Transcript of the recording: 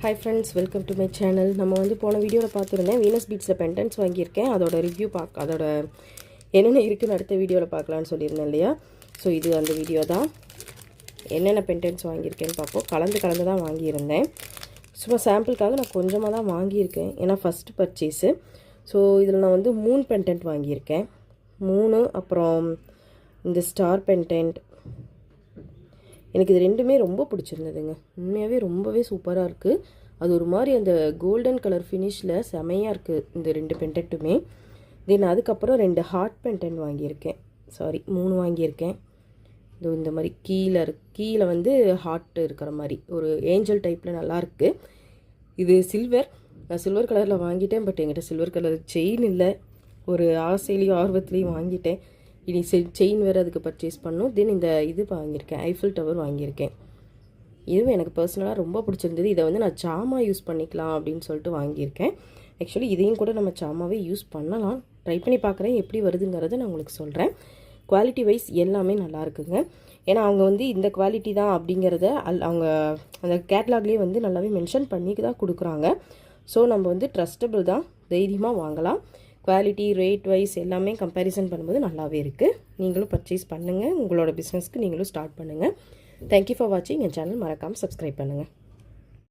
Hi friends, welcome to my channel. நம்ம வந்து போன வீடியோவில் பார்த்துருந்தேன் வீனஸ் பீட்ஸில் பென்டென்ட்ஸ் வாங்கியிருக்கேன். அதோட ரிவ்யூ அதோட என்னென்ன இருக்குன்னு அடுத்த வீடியோவில் பார்க்கலான்னு சொல்லியிருந்தேன் இல்லையா. ஸோ இது அந்த வீடியோ தான். என்னென்ன பென்டென்ட்ஸ் வாங்கியிருக்கேன்னு பார்ப்போம். கலந்து தான் வாங்கியிருந்தேன். சும்மா சாம்பிளுக்காக நான் கொஞ்சமாக தான் வாங்கியிருக்கேன், ஏன்னா ஃபஸ்ட்டு பர்ச்சேஸு. ஸோ இதில் நான் வந்து 3 பென்டென்ட் வாங்கியிருக்கேன். 3 அப்புறம் இந்த ஸ்டார் பென்டென்ட். எனக்கு இது ரெண்டுமே ரொம்ப பிடிச்சிருந்ததுங்க. உண்மையாகவே ரொம்பவே சூப்பராக இருக்குது. அது ஒரு மாதிரி அந்த கோல்டன் கலர் ஃபினிஷில் செமையாக இருக்குது இந்த 2 பென்டென்ட்டுமே. தென் அதுக்கப்புறம் 2 ஹார்ட் பென்டென்ட் வாங்கியிருக்கேன். 3 வாங்கியிருக்கேன். இந்த மாதிரி கீழே வந்து ஹார்ட் இருக்கிற மாதிரி ஒரு ஏஞ்சல் டைப்பில் நல்லாயிருக்கு. இது சில்வர். நான் சில்வர் கலரில் வாங்கிட்டேன். பட் என்கிட்ட சில்வர் கலர் செயின் இல்லை. ஒரு ஆசையிலையும் ஆர்வத்துலேயும் வாங்கிட்டேன். இனி செயின் வேறு அதுக்கு பர்ச்சேஸ் பண்ணணும். தென் இந்த இது வாங்கியிருக்கேன், ஐஃபில் டவர் வாங்கியிருக்கேன். இதுவும் எனக்கு பர்சனலாக ரொம்ப பிடிச்சிருந்தது. இதை வந்து நான் சாமா யூஸ் பண்ணிக்கலாம் அப்படின்னு சொல்லிட்டு வாங்கியிருக்கேன். ஆக்சுவலி இதையும் கூட நம்ம சாமாவே யூஸ் பண்ணலாம். ட்ரை பண்ணி பார்க்குறேன், எப்படி வருதுங்கிறத நான் உங்களுக்கு சொல்கிறேன். குவாலிட்டி வைஸ் எல்லாமே நல்லா இருக்குங்க. ஏன்னா அவங்க வந்து இந்த குவாலிட்டி தான் அப்படிங்கிறத அவங்க அந்த கேட்லாக்லேயே வந்து நல்லாவே மென்ஷன் பண்ணி தான் கொடுக்குறாங்க. ஸோ நம்ம வந்து ட்ரஸ்டபிள் தான், தைரியமாக வாங்கலாம். குவாலிட்டி ரேட் வைஸ் எல்லாமே கம்பேரிசன் பண்ணும்போது நல்லாவே இருக்குது. நீங்களும் பர்ச்சேஸ் பண்ணுங்கள். உங்களோட பிஸ்னஸ்க்கு நீங்களும் ஸ்டார்ட் பண்ணுங்கள். தேங்க்யூ ஃபார் வாட்சிங். என் சேனல் மறக்காமல் சப்ஸ்கிரைப் பண்ணுங்கள்.